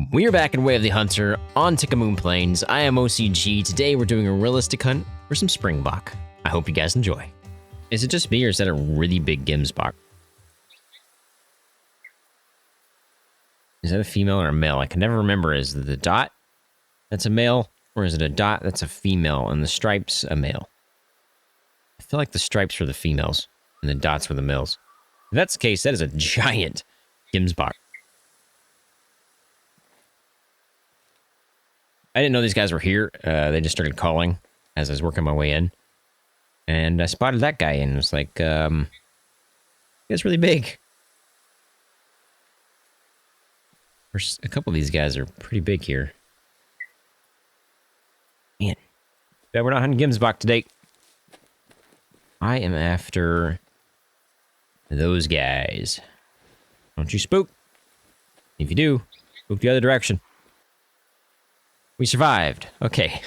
We are back in Way of the Hunter on Tikamoon Plains. I am OCG. Today we're doing a realistic hunt for some Springbok. I hope you guys enjoy. Is it just me or is that a really big Gemsbok? Is that a female or a male? I can never remember. Is it the dot that's a male or is it a dot that's a female and the stripes a male? I feel like the stripes were the females and the dots were the males. If that's the case, that is a giant Gemsbok. I didn't know these guys were here. They just started calling as I was working my way in. And I spotted that guy and was like, it's really big. A couple of these guys are pretty big here. Man, bet we're not hunting Gemsbok today. I am after those guys. Don't you spook. If you do, spook the other direction. We survived. Okay,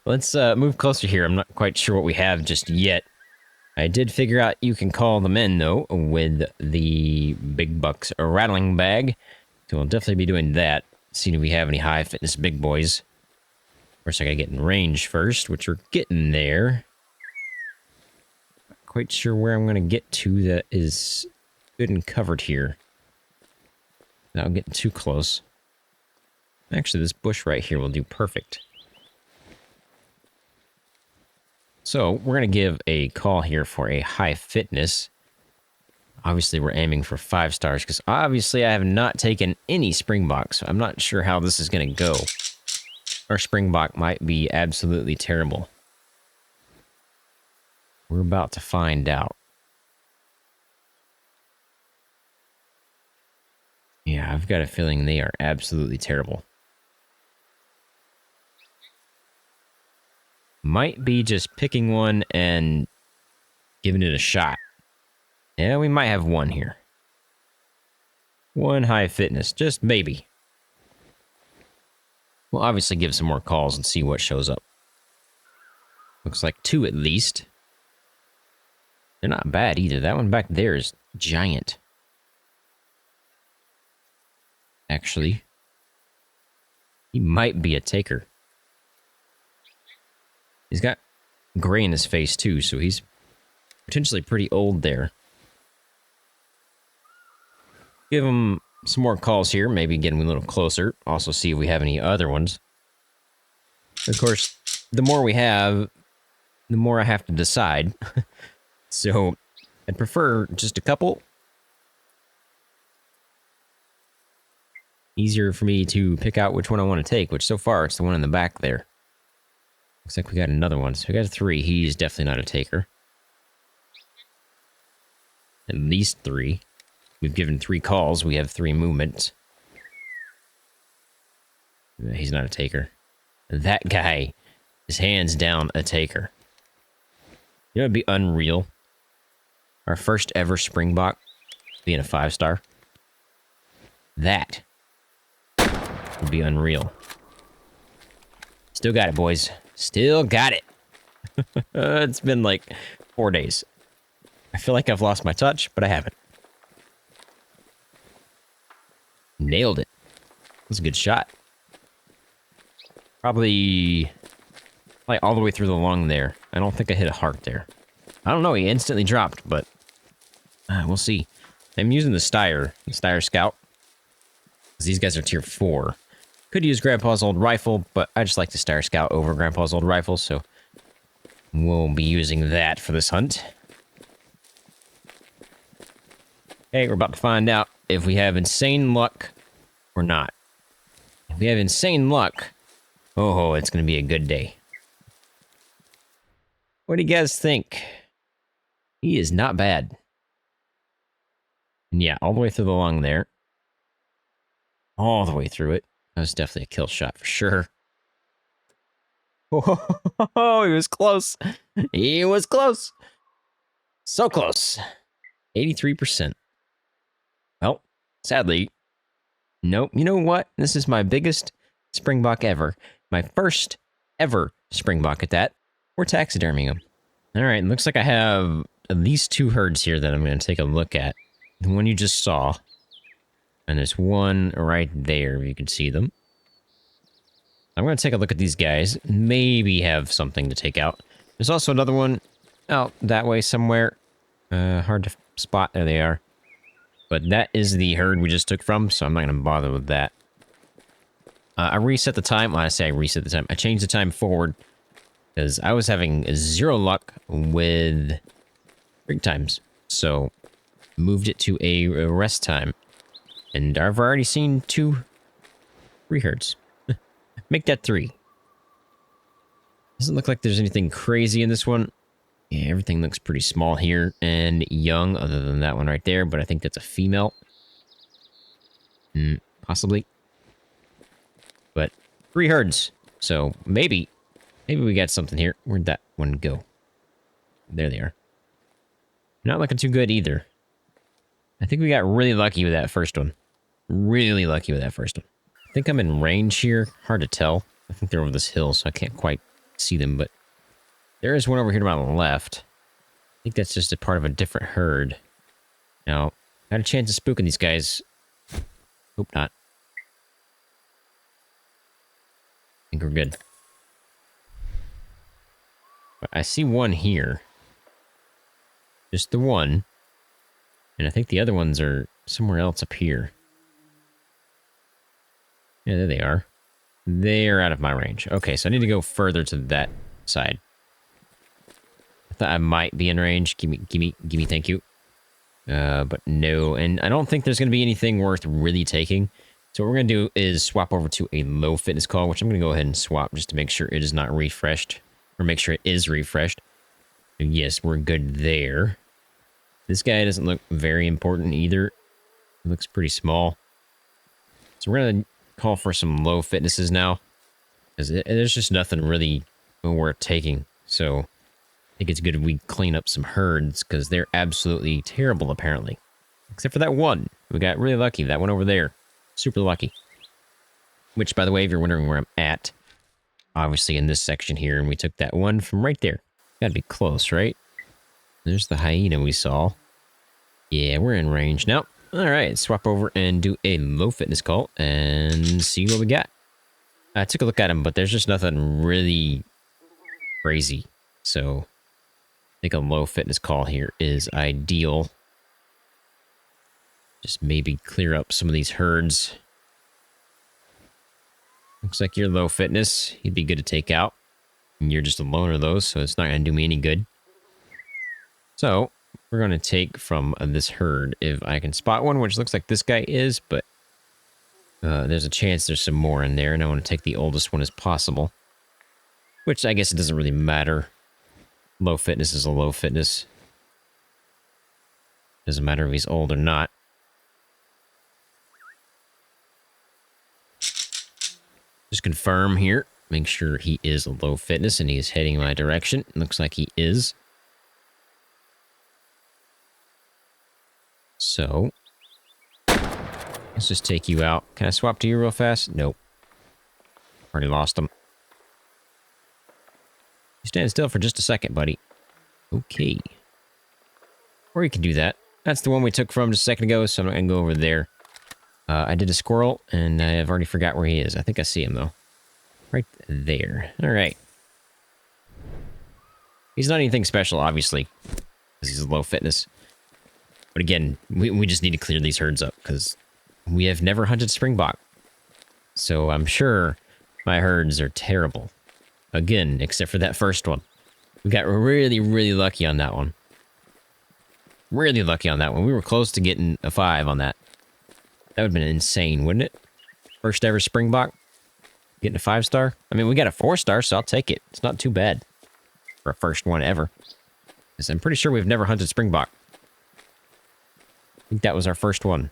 let's move closer here. I'm not quite sure what we have just yet. I did figure out you can call them in, though, with the Big Bucks rattling bag. So we'll definitely be doing that. See if we have any high fitness big boys. Of course, I gotta get in range first, which we're getting there. Not quite sure where I'm gonna get to that is good and covered here. Without getting too close. Actually, this bush right here will do perfect. So, we're going to give a call here for a high fitness. Obviously, we're aiming for 5 stars, because obviously I have not taken any Springbok, so I'm not sure how this is going to go. Our Springbok might be absolutely terrible. We're about to find out. Yeah, I've got a feeling they are absolutely terrible. Might be just picking one and giving it a shot. Yeah, we might have one here. One high fitness, just maybe. We'll obviously give some more calls and see what shows up. Looks like 2 at least. They're not bad either. That one back there is giant. Actually, he might be a taker. He's got gray in his face, too, so he's potentially pretty old there. Give him some more calls here, maybe get him a little closer. Also see if we have any other ones. Of course, the more we have, the more I have to decide. So, I'd prefer just a couple. Easier for me to pick out which one I want to take, which so far it's the one in the back there. Looks like we got another one. So we got 3. He's definitely not a taker. At least 3. We've given 3 calls. We have 3 movements. He's not a taker. That guy is hands down a taker. You know, it'd be unreal. Our first ever Springbok being a 5-star. That would be unreal. Still got it, boys. Still got it. It's been like 4 days. I feel like I've lost my touch, but I haven't. Nailed it. That was a good shot. Probably like all the way through the lung there. I don't think I hit a heart there. I don't know. He instantly dropped, but we'll see. I'm using the Steyr Scout. These guys are tier 4. Could use Grandpa's old rifle, but I just like the Steyr Scout over Grandpa's old rifle, so we'll be using that for this hunt. Okay, we're about to find out if we have insane luck or not. If we have insane luck, oh, it's going to be a good day. What do you guys think? He is not bad. And yeah, all the way through the lung there. All the way through it. That was definitely a kill shot for sure. Oh, he was close. He was close. So close. 83%. Well, sadly, nope. You know what? This is my biggest Springbok ever. My first ever Springbok at that. We're taxiderming him. All right, looks like I have at least 2 herds here that I'm going to take a look at. The one you just saw. And there's one right there, if you can see them. I'm going to take a look at these guys. Maybe have something to take out. There's also another one out that way somewhere. Hard to spot. There they are. But that is the herd we just took from, so I'm not going to bother with that. I reset the time. Well, I say I reset the time. I changed the time forward because I was having 0 luck with break times. So, moved it to a rest time. And I've already seen 3 herds. Make that 3. Doesn't look like there's anything crazy in this one. Yeah, everything looks pretty small here and young, other than that one right there, but I think that's a female. Possibly. But 3 herds. So maybe we got something here. Where'd that one go? There they are. Not looking too good either. I think we got really lucky with that first one. Really lucky with that first one. I think I'm in range here. Hard to tell. I think they're over this hill, so I can't quite see them, but there is one over here to my left. I think that's just a part of a different herd. Now, got a chance of spooking these guys. Hope not. I think we're good. But I see one here. Just the one. And I think the other ones are somewhere else up here. Yeah, there they are. They're out of my range. Okay, so I need to go further to that side. I thought I might be in range. Gimme, thank you. But no, and I don't think there's going to be anything worth really taking. So what we're going to do is swap over to a low fitness call, which I'm going to go ahead and swap just to make sure it is not refreshed. Or make sure it is refreshed. And yes, we're good there. This guy doesn't look very important either. It looks pretty small. So we're going to call for some low fitnesses now. Because there's just nothing really worth taking. So I think it's good if we clean up some herds, because they're absolutely terrible, apparently. Except for that one. We got really lucky. That one over there. Super lucky. Which, by the way, if you're wondering where I'm at, obviously in this section here, and we took that one from right there. Gotta be close, right? There's the hyena we saw. Yeah, we're in range now. Alright, swap over and do a low fitness call and see what we got. I took a look at him, but there's just nothing really crazy. So, I think a low fitness call here is ideal. Just maybe clear up some of these herds. Looks like you're low fitness. He'd be good to take out. And you're just a loner of those, so it's not going to do me any good. So, we're going to take from this herd if I can spot one, which looks like this guy is, but there's a chance there's some more in there, and I want to take the oldest one as possible. Which I guess it doesn't really matter. Low fitness is a low fitness. Doesn't matter if he's old or not. Just confirm here. Make sure he is a low fitness and he is heading in my direction. Looks like he is. So, let's just take you out. Can I swap to you real fast? Nope. Already lost him. You stand still for just a second, buddy. Okay. Or you can do that. That's the one we took from just a second ago, so I'm not going to go over there. I did a squirrel, and I've already forgot where he is. I think I see him, though. Right there. All right. He's not anything special, obviously, because he's low fitness. But again, we just need to clear these herds up, because we have never hunted Springbok. So I'm sure my herds are terrible. Again, except for that first one. We got really, really lucky on that one. Really lucky on that one. We were close to getting a 5 on that. That would have been insane, wouldn't it? First ever Springbok. Getting a 5-star. I mean, we got a 4-star, so I'll take it. It's not too bad. For a first one ever. Because I'm pretty sure we've never hunted Springbok. I think that was our first one.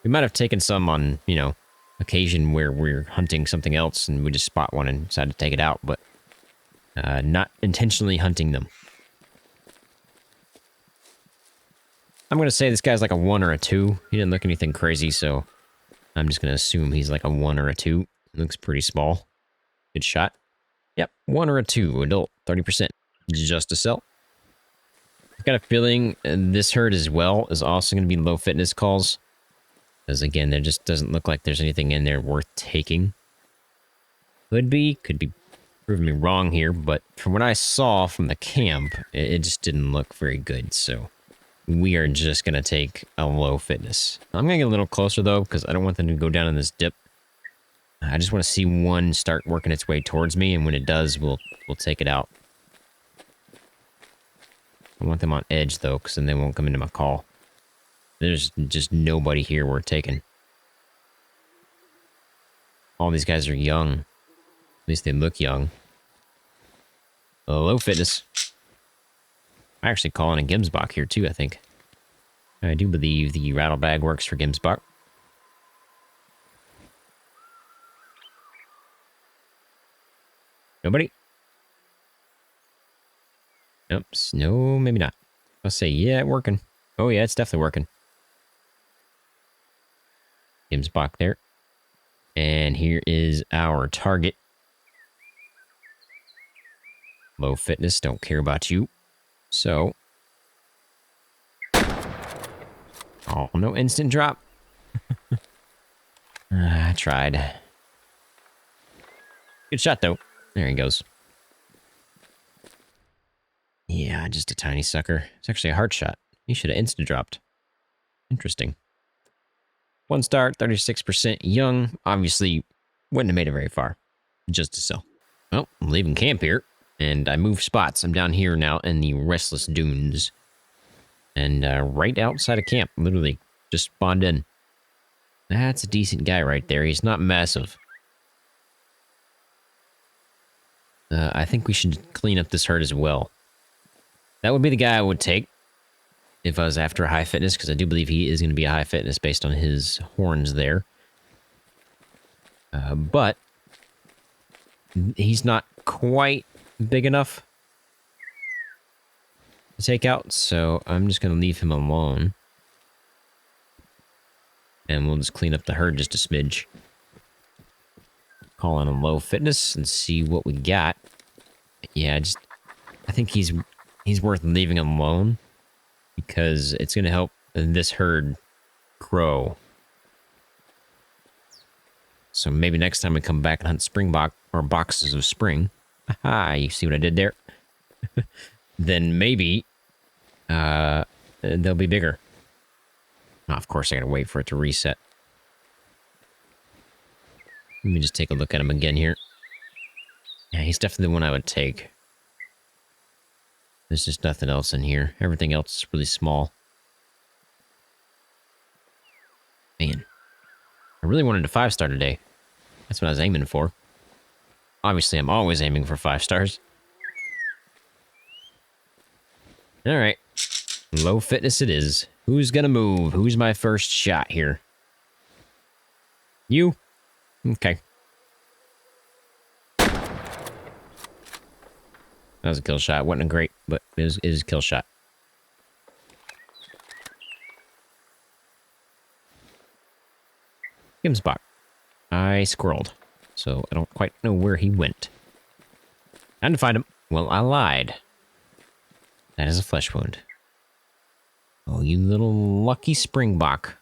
We might have taken some on, you know, occasion where we're hunting something else and we just spot one and decide to take it out, but not intentionally hunting them. I'm going to say this guy's like a 1 or a 2. He didn't look anything crazy, so I'm just going to assume he's like a 1 or a 2. Looks pretty small. Good shot. Yep, 1 or a 2. Adult, 30%. Just a sell. I've got a feeling this herd as well is also going to be low fitness calls. Because again, there just doesn't look like there's anything in there worth taking. Could be proving me wrong here, but from what I saw from the camp, it just didn't look very good, so we are just going to take a low fitness. I'm going to get a little closer, though, because I don't want them to go down in this dip. I just want to see one start working its way towards me, and when it does, we'll take it out. I want them on edge, though, because then they won't come into my call. There's just nobody here worth taking. All these guys are young. At least they look young. Low fitness. I'm actually calling a Gemsbok here, too, I think. I do believe the rattle bag works for Gemsbok. Nobody? Oops. No, maybe not. I'll say, yeah, working. Oh, yeah, it's definitely working. Gemsbok there. And here is our target. Low fitness, don't care about you. So. Oh, no instant drop. I tried. Good shot, though. There he goes. Yeah, just a tiny sucker. It's actually a heart shot. He should have instant dropped. Interesting. 1 star, 36% young. Obviously, wouldn't have made it very far. Just to sell. Well, I'm leaving camp here. And I moved spots. I'm down here now in the Restless Dunes. And right outside of camp, literally, just spawned in. That's a decent guy right there. He's not massive. I think we should clean up this herd as well. That would be the guy I would take if I was after a high fitness, because I do believe he is going to be a high fitness based on his horns there. But he's not quite big enough to take out, so I'm just going to leave him alone. And we'll just clean up the herd just a smidge. Call in a low fitness and see what we got. Yeah, I think he's worth leaving alone because it's going to help this herd grow. So maybe next time we come back and hunt Springbok or boxes of spring. Aha, you see what I did there? Then maybe they'll be bigger. Oh, of course, I gotta wait for it to reset. Let me just take a look at him again here. Yeah, he's definitely the one I would take. There's just nothing else in here. Everything else is really small. Man. I really wanted a 5-star today. That's what I was aiming for. Obviously, I'm always aiming for 5 stars. Alright. Low fitness it is. Who's gonna move? Who's my first shot here? You? Okay. That was a kill shot. Wasn't a great, but it is a kill shot. Gemsbok. I squirreled, so I don't quite know where he went. Time to find him. Well, I lied. That is a flesh wound. Oh, you little lucky Springbok.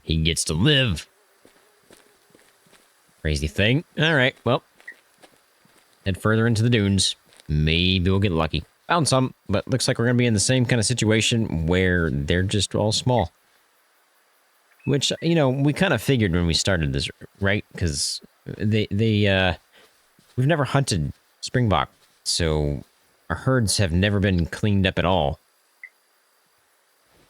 He gets to live. Crazy thing. All right, well. Head further into the dunes. Maybe we'll get lucky. Found some, but looks like we're going to be in the same kind of situation where they're just all small. Which, you know, we kind of figured when we started this, right? Because we've never hunted Springbok, so our herds have never been cleaned up at all.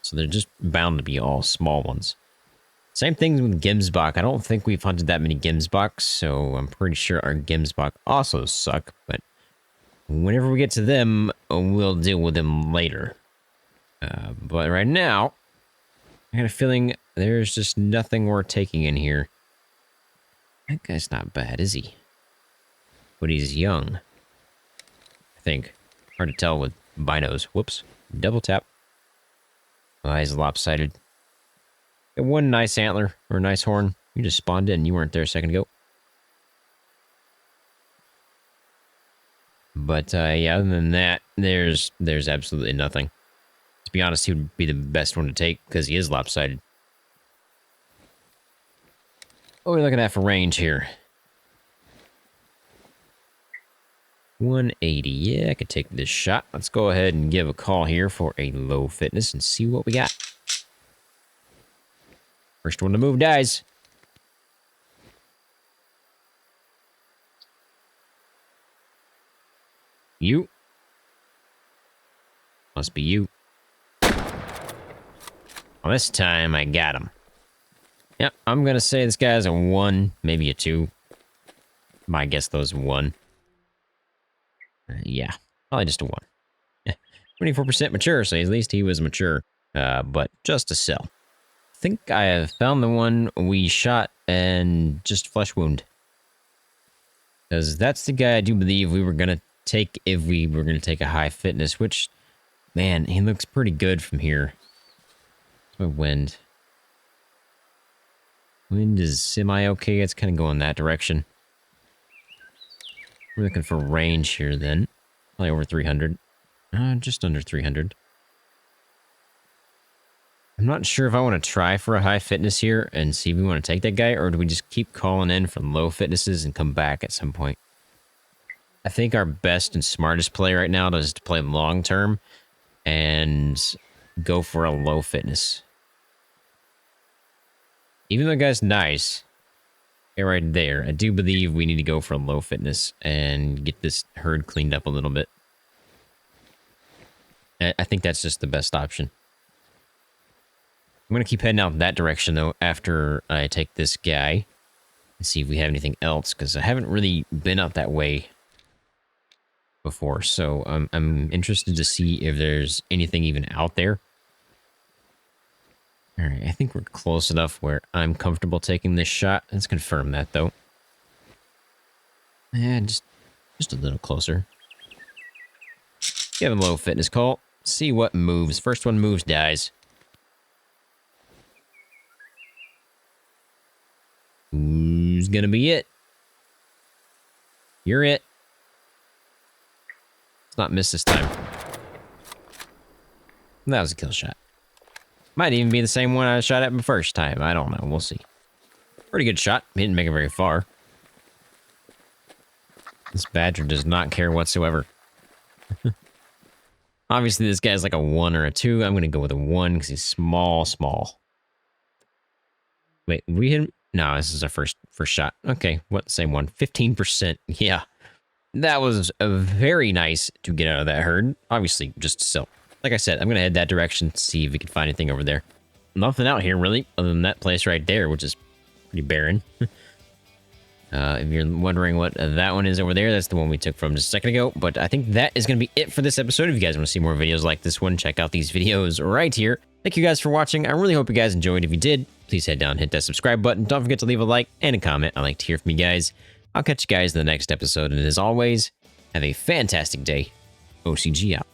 So they're just bound to be all small ones. Same thing with Gemsbok. I don't think we've hunted that many Gemsboks, so I'm pretty sure our Gemsbok also suck, but whenever we get to them, we'll deal with them later. But right now, I got a feeling there's just nothing worth taking in here. That guy's not bad, is he? But he's young. I think. Hard to tell with binos. Whoops. Double tap. Oh, he's lopsided. Got one nice antler, or nice horn. You just spawned in. You weren't there a second ago. But, yeah, other than that, there's absolutely nothing. It's To be honest, he would be the best one to take because he is lopsided. What are we looking at for range here? 180. Yeah, I could take this shot. Let's go ahead and give a call here for a low fitness and see what we got. First one to move dies. You. Must be you. Well, this time I got him. Yep, I'm gonna say this guy's a 1, maybe a 2. My guess those 1. Yeah, probably just a 1. 24% mature, so at least he was mature. But just a sell. I think I have found the one we shot and just flesh wound. Because that's the guy I do believe we were gonna take if we were gonna take a high fitness, which, man, he looks pretty good from here. My wind. Wind is semi-okay. It's kind of going that direction. We're looking for range here then. Probably over 300. Just under 300. I'm not sure if I want to try for a high fitness here and see if we want to take that guy, or do we just keep calling in for low fitnesses and come back at some point? I think our best and smartest play right now is to play long term and go for a low fitness. Even though the guy's nice, right there, I do believe we need to go for a low fitness and get this herd cleaned up a little bit. I think that's just the best option. I'm going to keep heading out that direction, though, after I take this guy and see if we have anything else, because I haven't really been out that way before, so I'm interested to see if there's anything even out there. All right, I think we're close enough where I'm comfortable taking this shot. Let's confirm that, though. Yeah, just a little closer. Give him a low fitness call. See what moves. First one moves, dies. Who's gonna be it? You're it. Let's not miss this time. That was a kill shot. Might even be the same one I shot at the first time. I don't know. We'll see. Pretty good shot. He didn't make it very far. This badger does not care whatsoever. Obviously, this guy's like a 1 or a 2. I'm going to go with a 1 because he's small. Wait, we hit him? No, this is our first shot. Okay, what? Same one. 15%. Yeah. That was very nice to get out of that herd. Obviously, just so. Like I said, I'm going to head that direction, see if we can find anything over there. Nothing out here, really, other than that place right there, which is pretty barren. If you're wondering what that one is over there, that's the one we took from just a second ago. But I think that is going to be it for this episode. If you guys want to see more videos like this one, check out these videos right here. Thank you guys for watching. I really hope you guys enjoyed. If you did, please head down, hit that subscribe button. Don't forget to leave a like and a comment. I like to hear from you guys. I'll catch you guys in the next episode. And as always, have a fantastic day. OCG out.